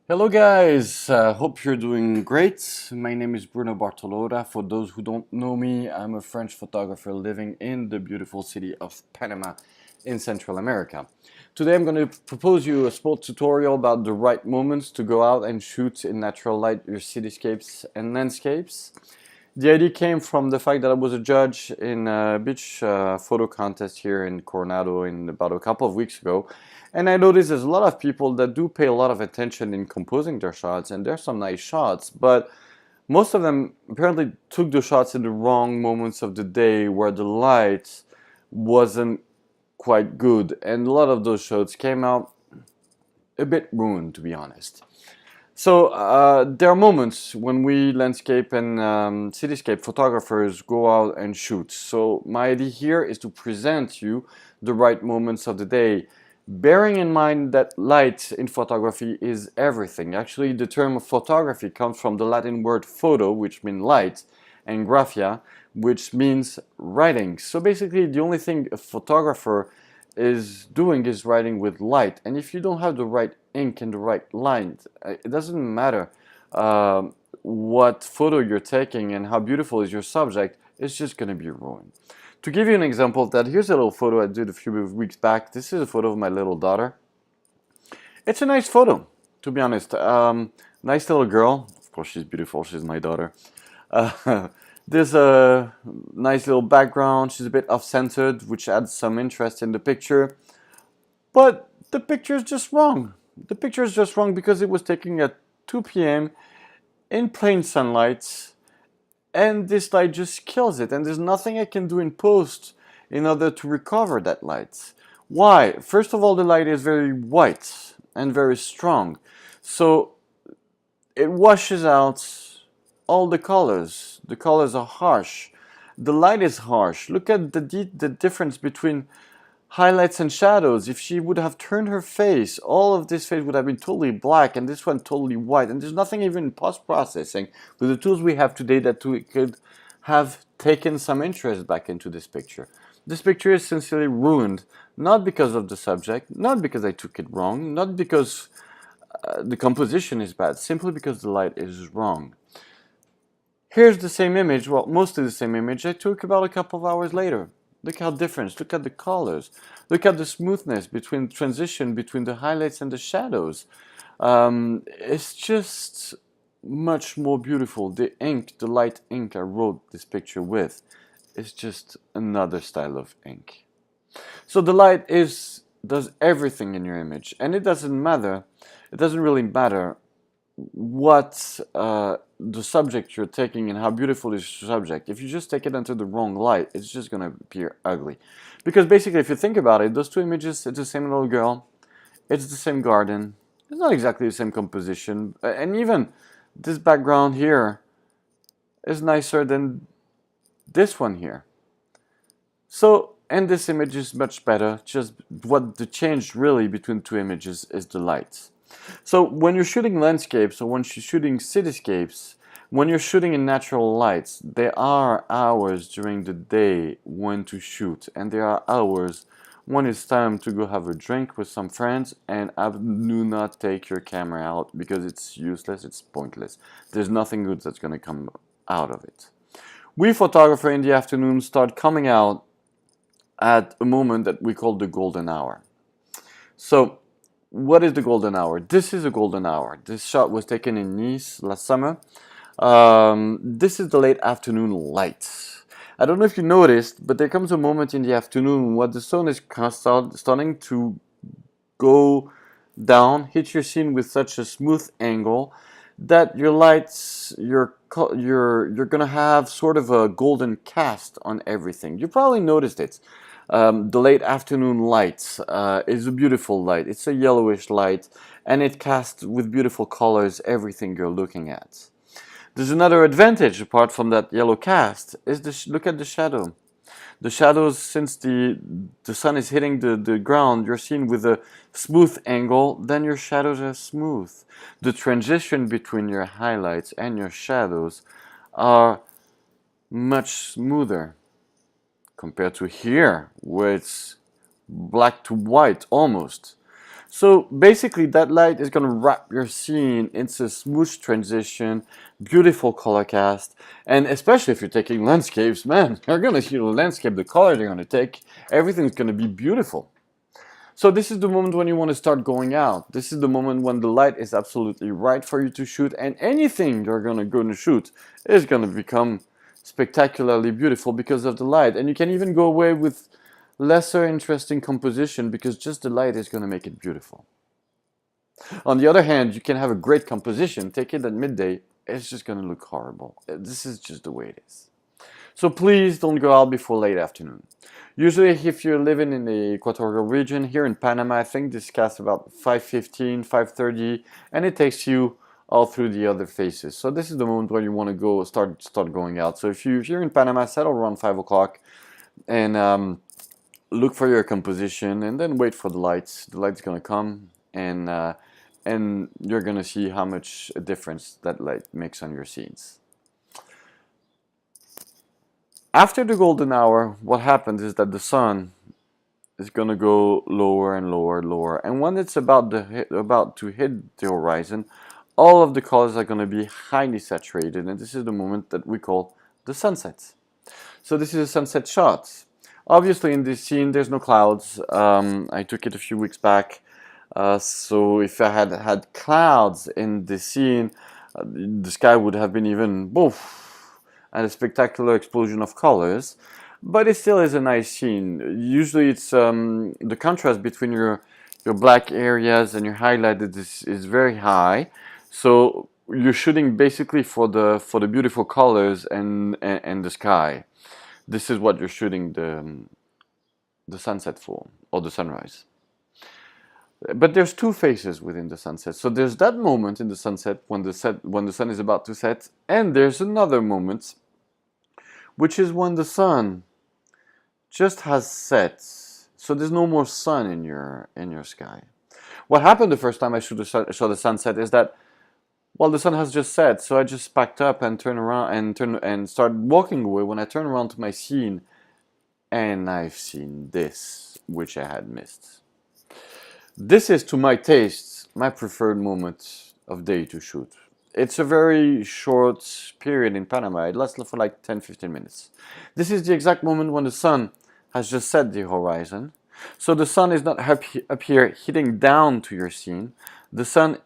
Hello guys, hope you're doing great. My name is Bruno Bartolota. For those who don't know me, I'm a French photographer living in the beautiful city of Panama in Central America. Today I'm going to propose you a small tutorial about the right moments to go out and shoot in natural light your cityscapes and landscapes. The idea came from the fact that I was a judge in a beach photo contest here in Coronado about a couple of weeks ago. And I noticed there's a lot of people that do pay a lot of attention in composing their shots, and there's some nice shots, but most of them apparently took the shots in the wrong moments of the day where the light wasn't quite good. And a lot of those shots came out a bit ruined, to be honest. So there are moments when we landscape and cityscape photographers go out and shoot. So my idea here is to present you the right moments of the day, bearing in mind that light in photography is everything. Actually, the term photography comes from the Latin word photo, which means light, and graphia, which means writing. So basically, the only thing a photographer is doing is writing with light. And if you don't have the right ink and the right line, it doesn't matter what photo you're taking and how beautiful is your subject, it's just going to be ruined. To give you an example of that, here's a little photo I did a few weeks back. This is a photo of my little daughter. It's a nice photo, to be honest. Nice little girl. Of course, she's beautiful. She's my daughter. There's a nice little background. She's a bit off-centered, which adds some interest in the picture. But the picture is just wrong. The picture is just wrong because it was taken at 2 p.m. in plain sunlight, and this light just kills it. And there's nothing I can do in post in order to recover that light. Why? First of all, the light is very white and very strong. So it washes out all the colors. The colors are harsh. The light is harsh. Look at the difference between highlights and shadows. If she would have turned her face, all of this face would have been totally black and this one totally white. And there's nothing even in post-processing with the tools we have today that we could have taken some interest back into this picture. This picture is sincerely ruined, not because of the subject, not because I took it wrong, not because the composition is bad, simply because the light is wrong. Here's the same image, well, mostly the same image I took about a couple of hours later. Look how different, look at the colors, look at the smoothness between transition between the highlights and the shadows. It's just much more beautiful. The ink, the light ink I wrote this picture with, is just another style of ink. So the light does everything in your image, and it doesn't really matter what the subject you're taking and how beautiful is your subject. If you just take it under the wrong light, it's just going to appear ugly. Because basically, if you think about it, those two images, it's the same little girl, it's the same garden, it's not exactly the same composition, and even this background here is nicer than this one here. So, and this image is much better, just what the change really between two images is the light. So when you're shooting landscapes or when you're shooting cityscapes, when you're shooting in natural lights, there are hours during the day when to shoot, and there are hours when it's time to go have a drink with some friends, and do not take your camera out because it's useless, it's pointless. There's nothing good that's going to come out of it. We photographers in the afternoon start coming out at a moment that we call the golden hour. So what is the golden hour? This is a golden hour. This shot was taken in Nice last summer. This is the late afternoon light. I don't know if you noticed, but there comes a moment in the afternoon where the sun is starting to go down, hit your scene with such a smooth angle that your lights, you're gonna have sort of a golden cast on everything. You probably noticed it. The late afternoon light is a beautiful light. It's a yellowish light, and it casts with beautiful colors everything you're looking at. There's another advantage apart from that yellow cast, is look at the shadow. The shadows, since the sun is hitting the ground, you're seen with a smooth angle, then your shadows are smooth. The transition between your highlights and your shadows are much smoother compared to here, where it's black to white almost. So basically that light is going to wrap your scene into a smooth transition, beautiful color cast, and especially if you're taking landscapes, man, you're going to see the landscape, the color they're going to take, everything's going to be beautiful. So this is the moment when you want to start going out. This is the moment when the light is absolutely right for you to shoot, and anything you're going to shoot is going to become spectacularly beautiful because of the light. And you can even go away with lesser interesting composition because just the light is going to make it beautiful. On the other hand, you can have a great composition, take it at midday, it's just going to look horrible. This is just the way it is. So please don't go out before late afternoon. Usually if you're living in the equatorial region, here in Panama, I think this casts about 5:15, 5:30, and it takes you all through the other phases. So this is the moment where you want to go start going out. So if you're in Panama, settle around 5 o'clock and look for your composition and then wait for the lights. The light's going to come and you're going to see how much a difference that light makes on your scenes. After the golden hour, what happens is that the sun is going to go lower and lower and lower. And when it's about to hit the horizon, all of the colors are going to be highly saturated. And this is the moment that we call the sunset. So this is a sunset shot. Obviously in this scene there's no clouds. I took it a few weeks back. So if I had had clouds in this scene, the sky would have been even boof, and a spectacular explosion of colors, but it still is a nice scene. Usually it's the contrast between your black areas and your highlighted is very high, so you're shooting basically for the beautiful colors and the sky. This is what you're shooting the sunset for, or the sunrise. But there's two phases within the sunset. So there's that moment in the sunset when the sun is about to set, and there's another moment, which is when the sun just has set. So there's no more sun in your sky. What happened the first time I saw the sunset is that, well, the sun has just set, so I just packed up and turned around and started walking away. When I turned around to my scene, and I've seen this, which I had missed. This is, to my taste, my preferred moment of day to shoot. It's a very short period in Panama. It lasts for like 10-15 minutes. This is the exact moment when the sun has just set the horizon. So the sun is not up here hitting down to your scene. The sun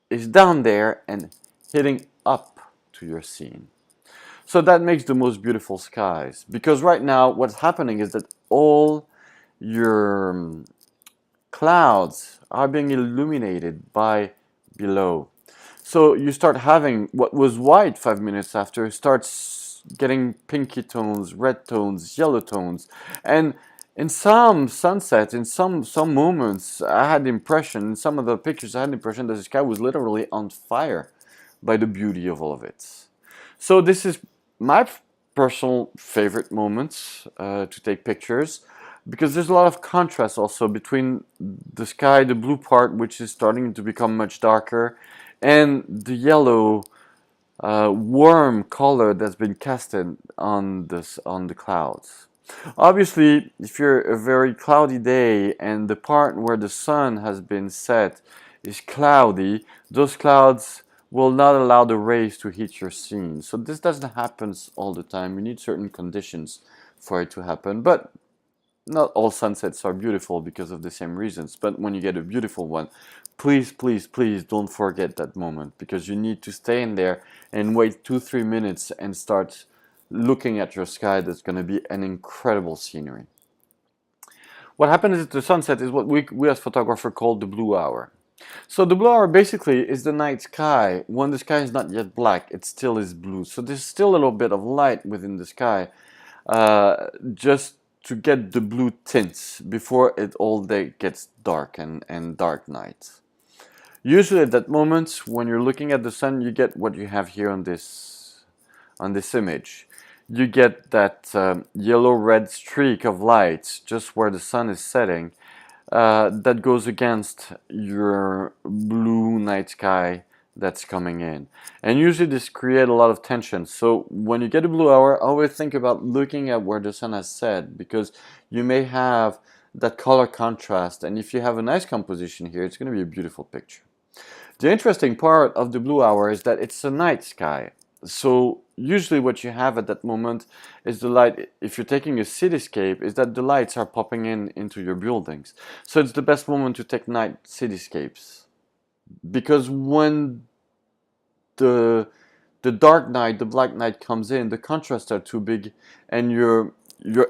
is down there and hitting up to your scene. So that makes the most beautiful skies. Because right now what's happening is that all your clouds are being illuminated by below. So you start having what was white 5 minutes after starts getting pinky tones, red tones, yellow tones. And in some sunsets, in some moments, I had the impression, in some of the pictures, I had the impression that the sky was literally on fire by the beauty of all of it. So this is my personal favorite moments to take pictures, because there's a lot of contrast also between the sky, the blue part, which is starting to become much darker, and the yellow warm color that's been casted on the clouds. Obviously, if you're a very cloudy day and the part where the sun has been set is cloudy, those clouds will not allow the rays to hit your scene. So this doesn't happen all the time. You need certain conditions for it to happen. But not all sunsets are beautiful because of the same reasons. But when you get a beautiful one, please, please, please don't forget that moment, because you need to stay in there and wait 2-3 minutes and start looking at your sky. That's going to be an incredible scenery. What happens at the sunset is what we as photographers call the blue hour. So the blue hour basically is the night sky. When the sky is not yet black, it still is blue. So there's still a little bit of light within the sky, just to get the blue tints before it all day gets dark and dark night. Usually at that moment, when you're looking at the sun, you get what you have here on this image. You get that yellow-red streak of light just where the sun is setting, that goes against your blue night sky that's coming in. And usually this creates a lot of tension. So when you get a blue hour, always think about looking at where the sun has set, because you may have that color contrast, and if you have a nice composition here, it's going to be a beautiful picture. The interesting part of the blue hour is that it's a night sky. So usually what you have at that moment is the light, if you're taking a cityscape, is that the lights are popping in into your buildings. So it's the best moment to take night cityscapes. Because when the the dark night, the black night comes in, the contrasts are too big, and your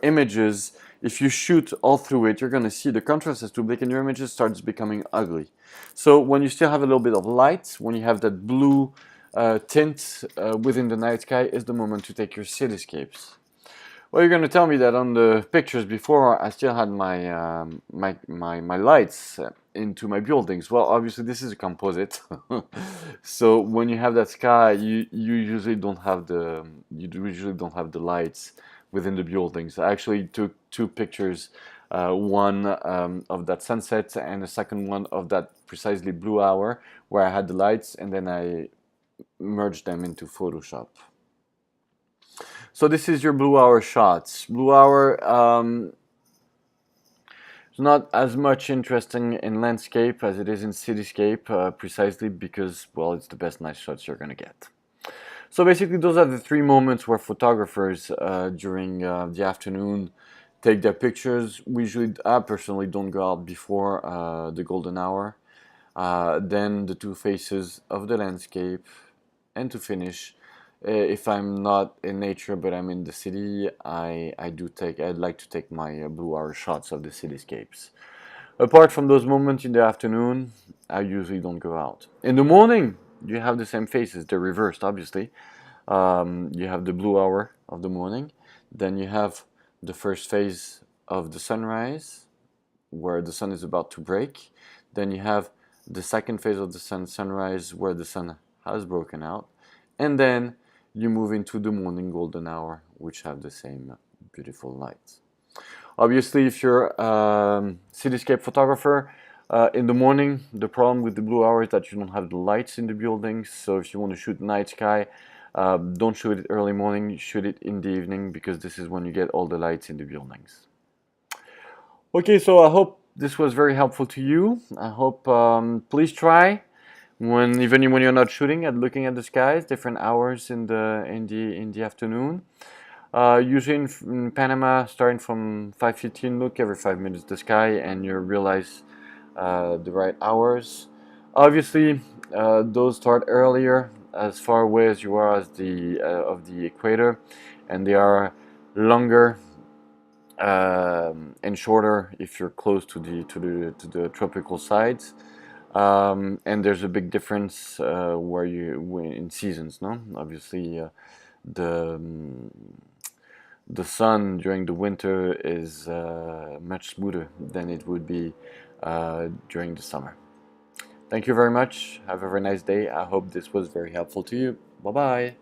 images, if you shoot all through it, you're going to see the contrast is too big and your images starts becoming ugly. So when you still have a little bit of light, when you have that blue tint within the night sky, is the moment to take your cityscapes. Well, you're going to tell me that on the pictures before, I still had my lights into my buildings. Well, obviously this is a composite, so when you have that sky, you usually don't have the lights within the buildings. I actually took two pictures, one of that sunset and the second one of that precisely blue hour where I had the lights, and then I merged them into Photoshop. So this is your blue hour shots. Blue hour is not as much interesting in landscape as it is in cityscape, precisely because, well, it's the best night shots you're going to get. So basically those are the three moments where photographers during the afternoon take their pictures. I personally don't go out before the golden hour. Then the two phases of the landscape, and to finish, if I'm not in nature but I'm in the city, I'd like to take my blue hour shots of the cityscapes. Apart from those moments in the afternoon, I usually don't go out. In the morning, you have the same phases. They're reversed, obviously. You have the blue hour of the morning. Then you have the first phase of the sunrise, where the sun is about to break. Then you have the second phase of the sunrise, where the sun has broken out. And then you move into the morning golden hour, which have the same beautiful lights. Obviously, if you're a cityscape photographer, in the morning, the problem with the blue hour is that you don't have the lights in the buildings. So if you want to shoot night sky, don't shoot it early morning, shoot it in the evening, because this is when you get all the lights in the buildings. Okay, so I hope this was very helpful to you. I hope, please try even when you're not shooting, at looking at the skies, different hours in the afternoon. Usually in Panama, starting from 5:15, look every 5 minutes the sky, and you realize the right hours. Obviously, those start earlier, as far away as you are as of the equator, and they are longer and shorter if you're close to the tropical sides. And there's a big difference in seasons, no? Obviously, the the sun during the winter is much smoother than it would be during the summer. Thank you very much. Have a very nice day. I hope this was very helpful to you. Bye bye.